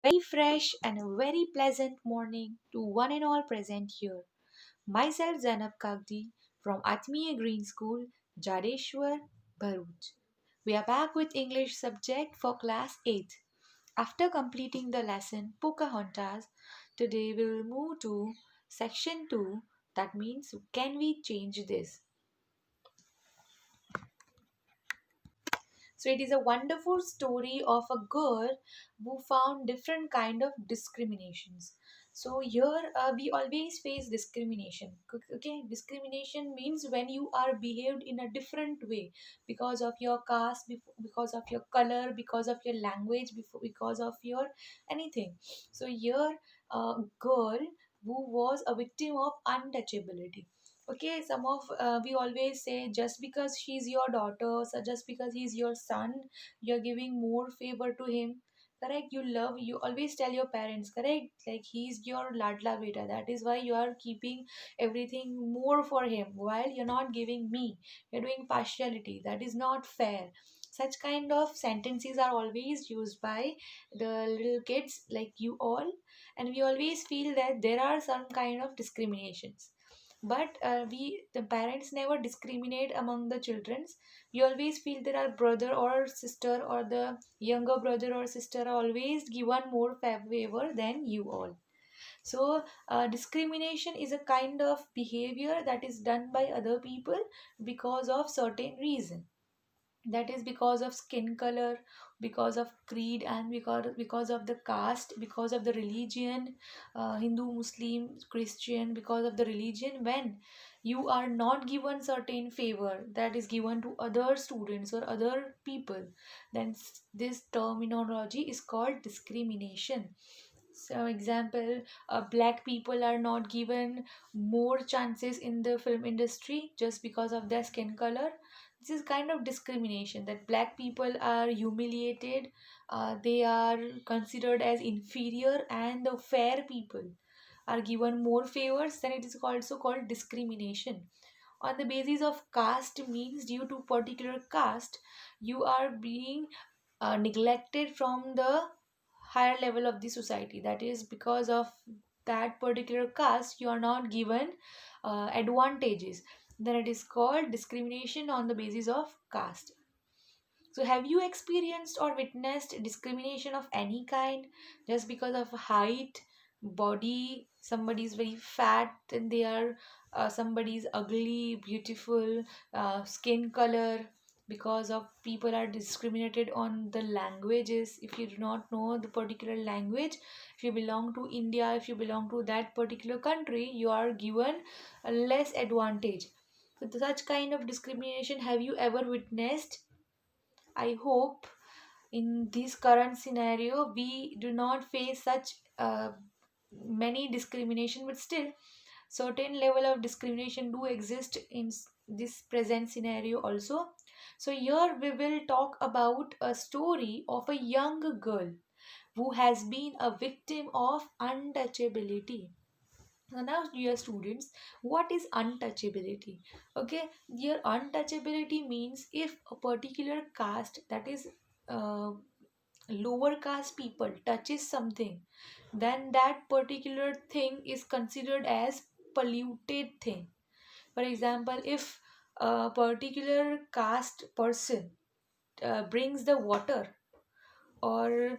Very fresh and a very pleasant morning to one and all present here. Myself Zainab Kagdi from Atmiya Green School, Jadeshwar, Bharuch. We are back with English subject for class 8. After completing the lesson Pocahontas, today we will move to section 2, that means can we change this? So it is a wonderful story of a girl who found different kind of discriminations. So here we always face discrimination. Okay, discrimination means when you are behaved in a different way because of your caste, because of your color, because of your language, because of your anything. So here a girl who was a victim of untouchability. Okay, some of we always say just because she's your daughter, so just because he's your son, you're giving more favor to him. Correct? You love, you always tell your parents, correct, like he's your ladla beta, that is why you are keeping everything more for him while you're not giving me. You're doing partiality, that is not fair. Such kind of sentences are always used by the little kids like you all, and we always feel that there are some kind of discriminations, but we the parents never discriminate among the childrens. You always feel there are brother or sister, or the younger brother or sister are always given more favor than you all. So discrimination is a kind of behavior that is done by other people because of certain reason, that is because of skin color, because of creed, and because of the caste, because of the religion, Hindu, Muslim, Christian, because of the religion. When you are not given certain favor that is given to other students or other people, then this terminology is called discrimination. So example, black people are not given more chances in the film industry just because of their skin color. This is kind of discrimination, that black people are humiliated, they are considered as inferior, and the fair people are given more favors. Then it is also called discrimination. On the basis of caste means due to particular caste you are being neglected from the higher level of the society, that is because of that particular caste you are not given advantages, then it is called discrimination on the basis of caste. So have you experienced or witnessed discrimination of any kind just because of height, body? Somebody is very fat and they are somebody is ugly, beautiful, skin color. Because of people are discriminated on the languages. If you do not know the particular language, if you belong to India, if you belong to that particular country, you are given a less advantage. So such kind of discrimination have you ever witnessed? I hope in this current scenario we do not face such many discrimination, but still certain level of discrimination do exist in this present scenario also. So here we will talk about a story of a young girl who has been a victim of untouchability. So now, dear students, what is untouchability? Okay, dear, untouchability means if a particular caste, that is uh, lower caste people, touches something, then that particular thing is considered as polluted thing. For example, if a particular caste person brings the water, or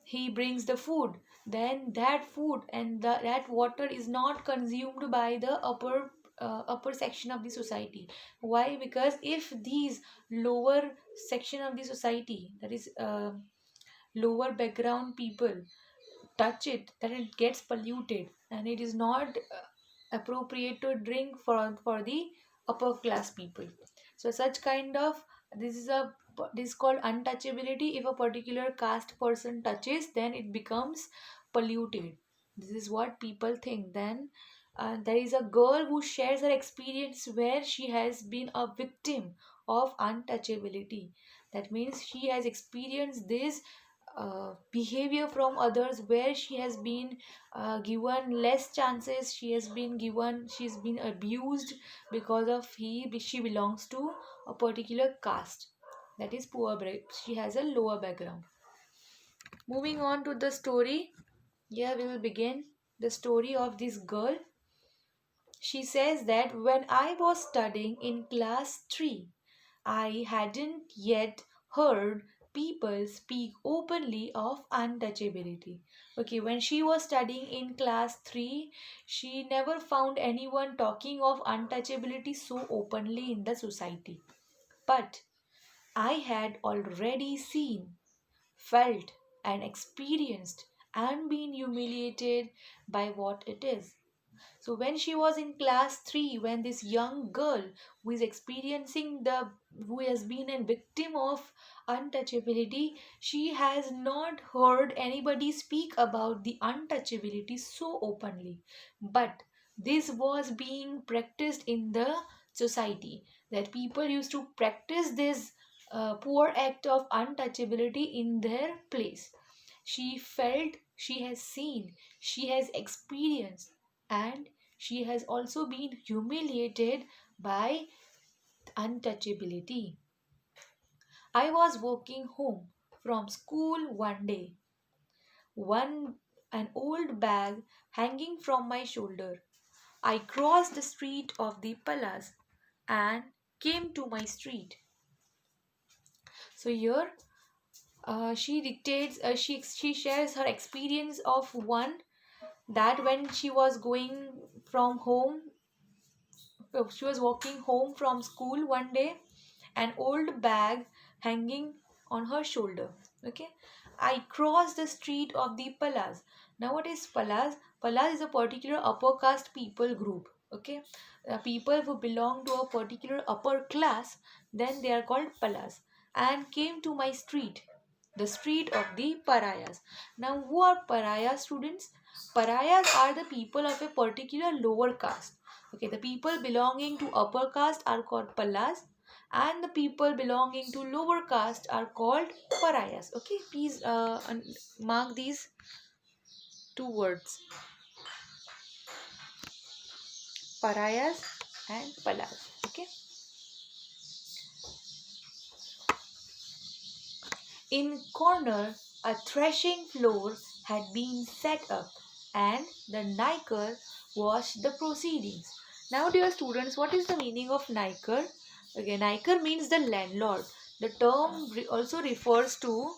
he brings the food, then that food and that water is not consumed by the upper section of the society. Why? Because if these lower section of the society, that is lower background people, touch it, then it gets polluted and it is not appropriate to drink for the upper class people. So such kind of, this is a, this is called untouchability. If a particular caste person touches, then it becomes polluted. This is what people think. Then there is a girl who shares her experience where she has been a victim of untouchability. That means she has experienced this behavior from others, where she has been given less chances, she's been abused because of she belongs to a particular caste, that is poor, she has a lower background. Moving on to the story, here we will begin the story of this girl. She says that when I was studying in class 3, I hadn't yet heard people speak openly of untouchability. Okay, when she was studying in class 3, she never found anyone talking of untouchability so openly in the society. But I had already seen, felt, and experienced and been humiliated by what it is. So when she was in class 3, when this young girl who is experiencing the who has been a victim of untouchability, she has not heard anybody speak about the untouchability so openly. But this was being practiced in the society, that people used to practice this poor act of untouchability in their place. She felt, she has seen, she has experienced, and she has also been humiliated by untouchability. I was walking home from school one day, one an old bag hanging from my shoulder. I crossed the street of the palace and came to my street. So here she dictates, she shares her experience of one, that when she was going from home, she was walking home from school one day, an old bag hanging on her shoulder. Okay, I crossed the street of the Palas. Now, what is Palas? Palas is a particular upper caste people group. Okay, people who belong to a particular upper class, then they are called Palas, and came to my street, the street of the Pariahs. Now, who are Pariah students? Pariahs are the people of a particular lower caste. Okay, the people belonging to upper caste are called Pallas, and the people belonging to lower caste are called Pariahs. Okay, please mark these two words, Pariahs and Pallas. Okay, in corner a threshing floor had been set up, and the Niker watched the proceedings. Now, dear students, what is the meaning of Niker? Okay, Niker means the landlord. The term also refers to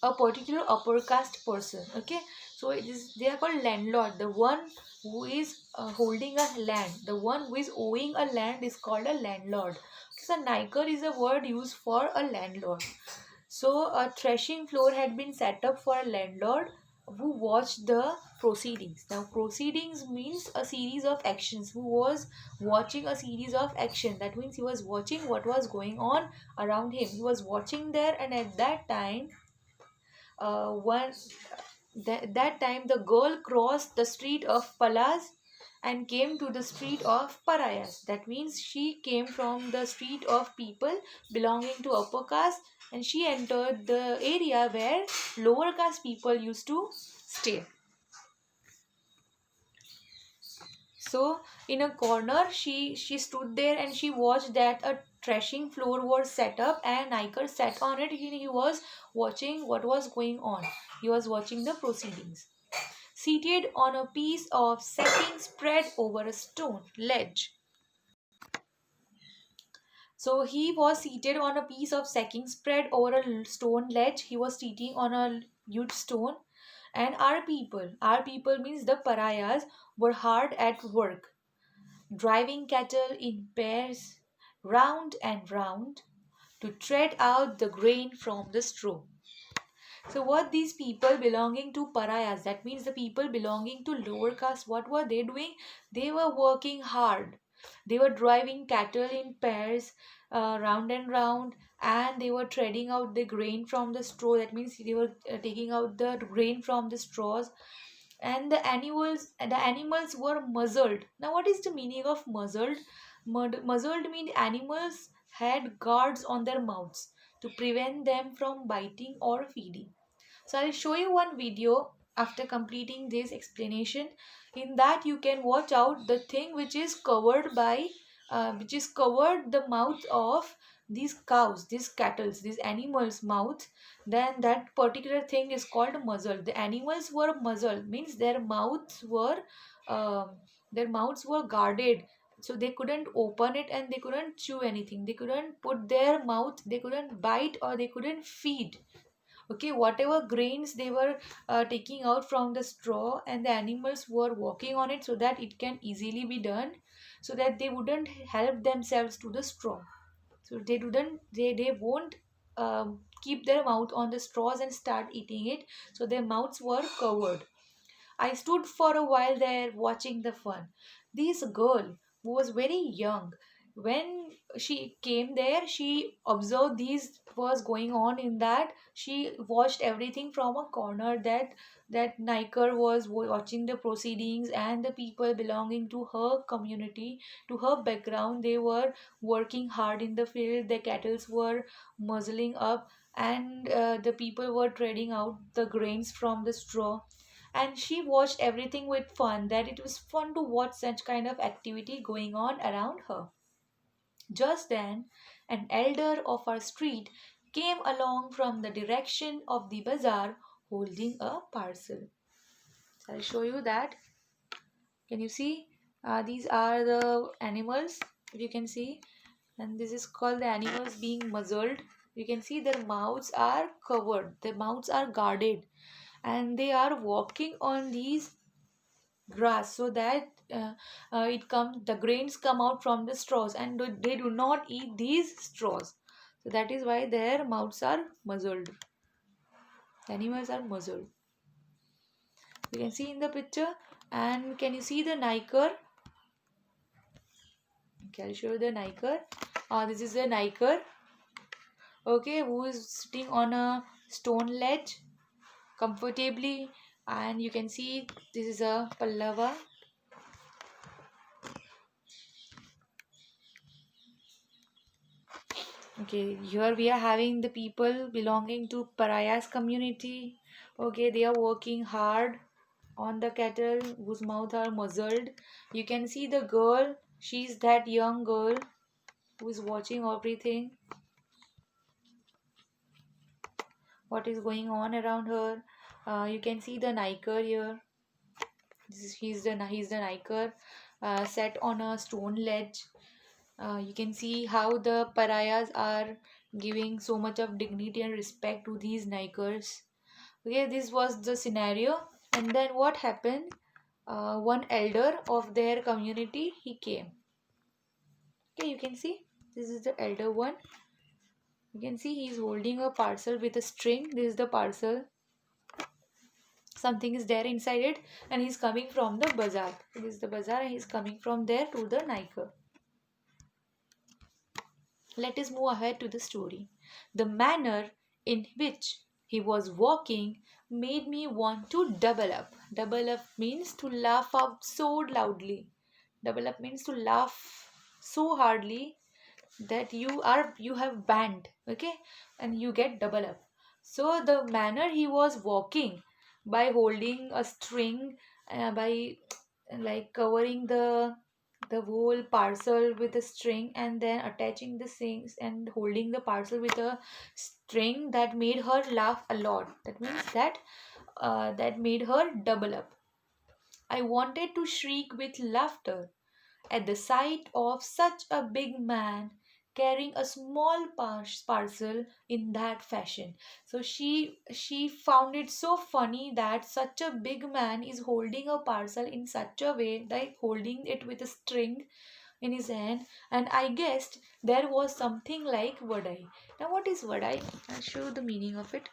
a particular upper caste person. Okay, so it is, they are called landlord. The one who is holding a land, the one who is owing a land is called a landlord. So Niker is a word used for a landlord. So a threshing floor had been set up for a landlord who watched the proceedings. Now proceedings means a series of actions. Who was watching a series of action, that means he was watching what was going on around him. He was watching there, and at that time one that time the girl crossed the street of Palas and came to the street of Parayas. That means she came from the street of people belonging to upper caste, and she entered the area where lower caste people used to stay. So in a corner, she stood there and she watched that a threshing floor was set up, and Niker sat on it. He was watching what was going on. He was watching the proceedings. Seated on a piece of sacking spread over a stone ledge. So he was seated on a piece of sacking spread over a stone ledge. He was sitting on a huge stone. And our people means the pariahs, were hard at work, driving cattle in pairs round and round to tread out the grain from the straw. So what these people belonging to pariahs, that means the people belonging to lower caste, what were they doing? They were working hard. They were driving cattle in pairs round and round, and they were treading out the grain from the straw. That means they were taking out the grain from the straws. And the animals were muzzled. Now what is the meaning of muzzled? Muzzled means animals had guards on their mouths to prevent them from biting or feeding. So I'll show you one video after completing this explanation. In that you can watch out the thing which is covered by which is covered the mouth of these cows, these cattle, these animals mouth, then that particular thing is called muzzle. The animals were muzzled, means um, their mouths were guarded, so they couldn't open it and they couldn't chew anything, they couldn't put their mouth, they couldn't bite, or they couldn't feed. Okay, whatever grains they were taking out from the straw, and the animals were walking on it so that it can easily be done, so that they wouldn't help themselves to the straw. So they won't keep their mouth on the straws and start eating it, so their mouths were covered. I stood for a while there watching the fun. This girl, who was very young, when she came there, she observed these was going on in that. She watched everything from a corner, that Niker was watching the proceedings, and the people belonging to her community, to her background, they were working hard in the field. The cattle were muzzling up, and the people were treading out the grains from the straw, and she watched everything with fun, that it was fun to watch such kind of activity going on around her. Just then an elder of our street came along from the direction of the bazaar holding a parcel. So I'll show you that. Can you see? These are the animals, if you can see, and this is called the animals being muzzled. You can see their mouths are covered, their mouths are guarded, and they are walking on these grass, so that the grains come out from the straws, and they do not eat these straws. So that is why their mouths are muzzled. The animals are muzzled. You can see in the picture. And can you see the Niker? Okay, I'll show you the Niker. This is the Niker. Okay, who is sitting on a stone ledge comfortably, and you can see this is a Pallava. Okay, here we are having the people belonging to Pariah's community. Okay, they are working hard on the cattle whose mouths are muzzled. You can see the girl, she's that young girl who is watching everything, what is going on around her. You can see the Niker here. He's the Niker, set on a stone ledge. You can see how the pariahs are giving so much of dignity and respect to these Nikers. Okay, this was the scenario. And then what happened? One elder of their community, he came. Okay, you can see this is the elder one. You can see he's holding a parcel with a string. This is the parcel. Something is there inside it, and he's coming from the bazaar. This is the bazaar, and he's coming from there to the Niker. Let us move ahead to the story. The manner in which he was walking made me want to double up. Double up means to laugh out so loudly. Double up means to laugh so hardly that you have banned, okay, and you get double up. So the manner he was walking, by holding a string, by like covering the whole parcel with a string, and then attaching the things and holding the parcel with a string, that made her laugh a lot. That means that made her double up. I wanted to shriek with laughter at the sight of such a big man carrying a small parcel in that fashion. So she found it so funny that such a big man is holding a parcel in such a way, like holding it with a string in his hand. And I guessed there was something like vadai. Now what is vadai? I'll show you the meaning of it.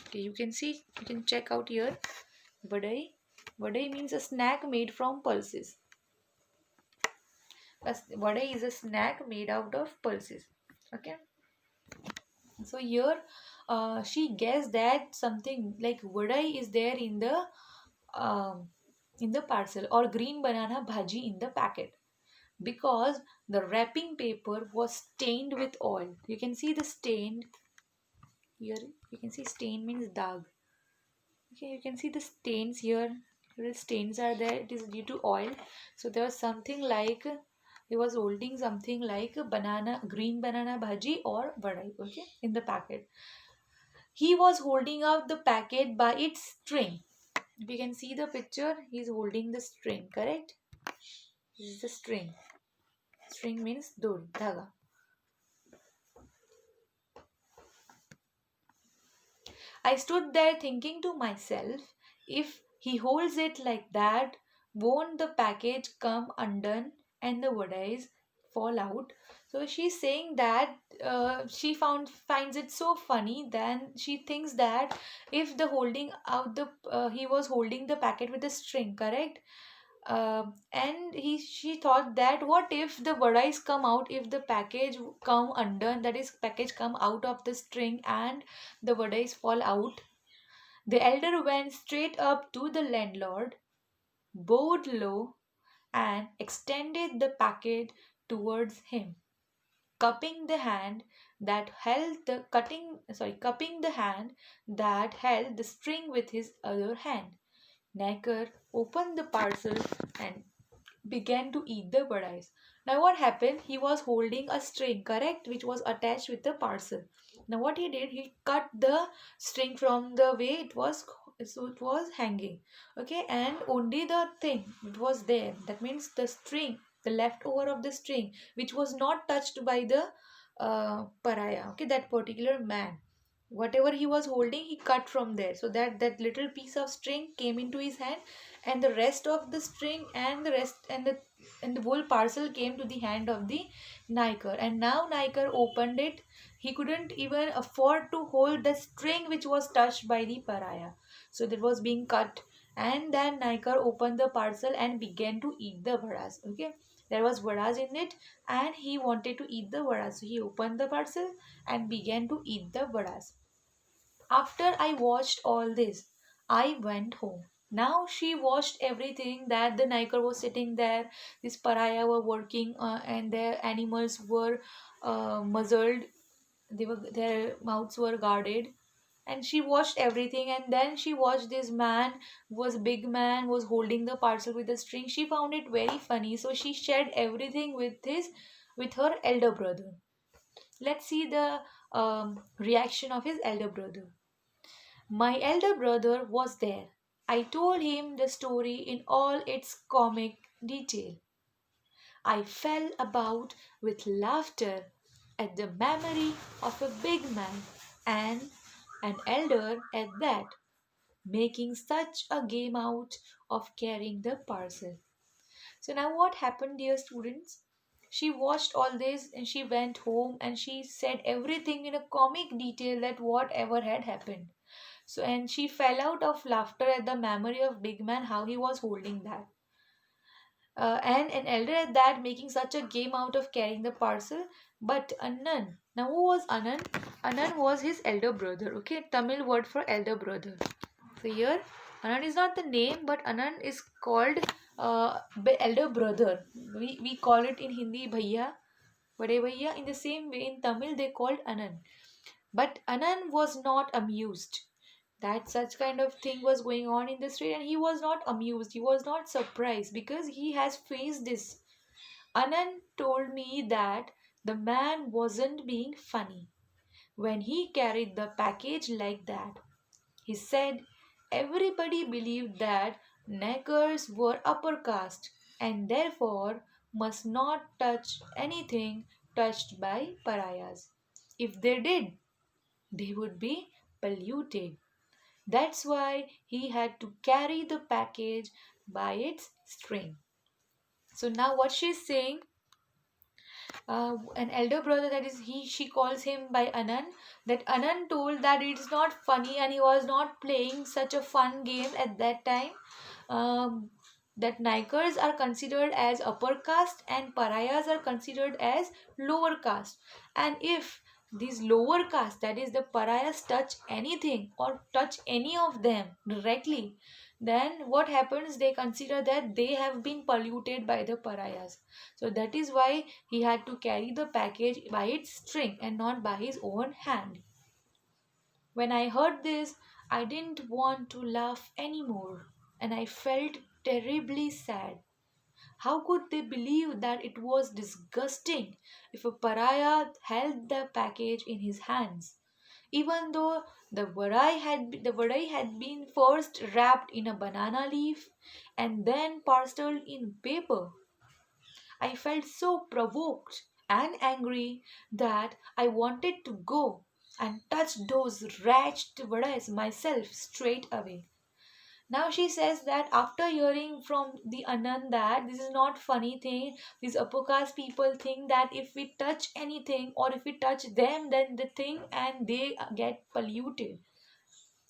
Okay, you can see, you can check out here. Vadai. Vadai means a snack made from pulses. Vada is a snack made out of pulses. Okay, so here she guessed that something like vada is there um, in the parcel, or green banana bhaji in the packet, because the wrapping paper was stained with oil. You can see the stain here. You can see stain means dag. Okay, you can see the stains here. Little stains are there. It is due to oil. So there was something like He was holding something like a banana, green banana bhaji or vadai, okay, in the packet. He was holding out the packet by its string. If you can see the picture, he's holding the string, correct? This is the string. String means dori, dhaga. I stood there thinking to myself, if he holds it like that, won't the package come undone and the vadais fall out? So she's saying that she finds it so funny. Then she thinks that if the holding out the he was holding the packet with a string, correct? And she thought that what if the vadais come out, if the package come undone, that is package come out of the string and the vadais fall out. The elder went straight up to the landlord, bowed low, and extended the packet towards him, cupping the hand that held the cupping the hand that held the string with his other hand. Necker opened the parcel and began to eat the vadais. Now, what happened? He was holding a string, correct, which was attached with the parcel. Now, what he did, he cut the string from the way it was, so it was hanging, okay, and only the thing it was there. That means the string, the leftover of the string, which was not touched by the pariah, okay, that particular man. Whatever he was holding, he cut from there, so that that little piece of string came into his hand, and the rest of the string and the rest and the whole parcel came to the hand of the Niker. And now Niker opened it. He couldn't even afford to hold the string which was touched by the pariah, so that was being cut. And then Niker opened the parcel and began to eat the vadas, okay. There was vadas in it, and he wanted to eat the vadas, so he opened the parcel and began to eat the vadas. After I watched all this, I went home. Now she watched everything, that the Niker was sitting there, this pariah were working, and their animals were muzzled, their mouths were guarded, and she watched everything. And then she watched this man, was big man, was holding the parcel with the string. She found it very funny, so she shared everything with her elder brother. Let's see the reaction of his elder brother. My elder brother was there. I told him the story in all its comic detail. I fell about with laughter at the memory of a big man, and an elder at that, making such a game out of carrying the parcel. So now what happened, dear students? She watched all this and she went home and she said everything in a comic detail, that whatever had happened. So, and she fell out of laughter at the memory of big man, how he was holding that. And an elder at that, making such a game out of carrying the parcel. But Annan, now who was Annan? Annan was his elder brother, okay, Tamil word for elder brother. So here, Annan is not the name, but Annan is called elder brother. We call it in Hindi Bhaiya, Bade Bhaiya. In the same way, in Tamil, they called Annan. But Anand was not amused that such kind of thing was going on in the street, and he was not amused, he was not surprised, because he has faced this. Anand told me that the man wasn't being funny when he carried the package like that. He said everybody believed that Neckers were upper caste and therefore must not touch anything touched by pariahs. If they did, they would be polluted. That's why he had to carry the package by its string. So now what she's saying, an elder brother, that is he, she calls him by Anand, that Anand told that it's not funny and he was not playing such a fun game at that time. That Nikers are considered as upper caste and pariahs are considered as lower caste. And if these lower caste, that is the pariahs, touch anything or touch any of them directly, then what happens? They consider that they have been polluted by the pariahs. So that is why he had to carry the package by its string and not by his own hand. When I heard this, I didn't want to laugh anymore, and I felt terribly sad. How could they believe that it was disgusting if a pariah held the package in his hands? Even though the varai had been first wrapped in a banana leaf and then parceled in paper, I felt so provoked and angry that I wanted to go and touch those wretched varais myself straight away. Now she says that after hearing from the Anand that this is not funny thing, these Apokas people think that if we touch anything or if we touch them, then the thing and they get polluted.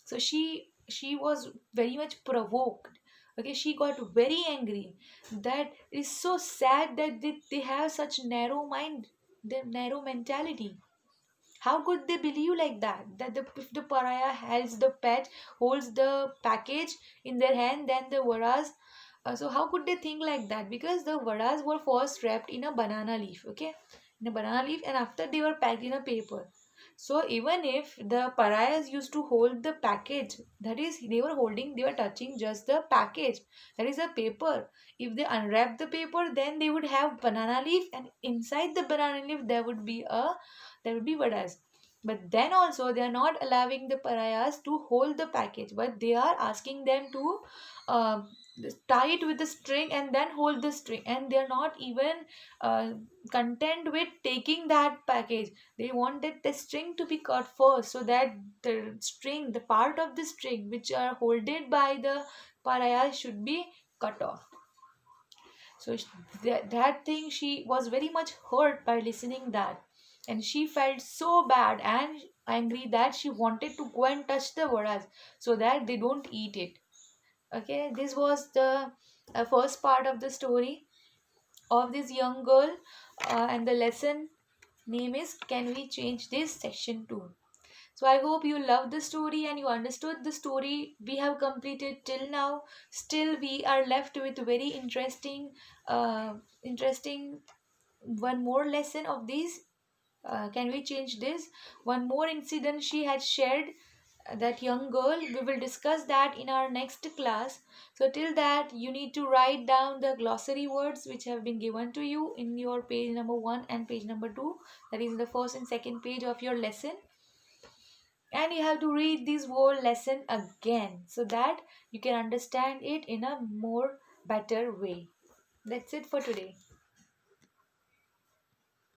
So she was very much provoked. Okay, she got very angry. That is so sad that they have such narrow mind, their narrow mentality. How could they believe like that? That if the pariah holds the package in their hand, then the varas. So how could they think like that? Because the varas were first wrapped in a banana leaf, okay, in a banana leaf, and after they were packed in a paper. So even if the pariahs used to hold the package, that is, they were touching just the package, that is a paper. If they unwrap the paper, then they would have banana leaf, and inside the banana leaf there would be vadas. But then also they are not allowing the pariahs to hold the package, but they are asking them to uh, tie it with the string and then hold the string, and they are not even uh, content with taking that package. They wanted the string to be cut first, so that the part of the string which are holded by the pariah should be cut off. So that thing, she was very much hurt by listening that, and she felt so bad and angry that she wanted to go and touch the varas so that they don't eat it. Okay, this was the first part of the story of this young girl, and the lesson name is Can We Change This, section 2. So I hope you loved the story and you understood the story we have completed till now. Still, we are left with very interesting one more lesson of these. Can we change this? One more incident she had shared, that young girl. We will discuss that in our next class. So till that, you need to write down the glossary words which have been given to you in your page number 1 and page number 2. That is the first and second page of your lesson, and you have to read this whole lesson again so that you can understand it in a more better way. That's it for today.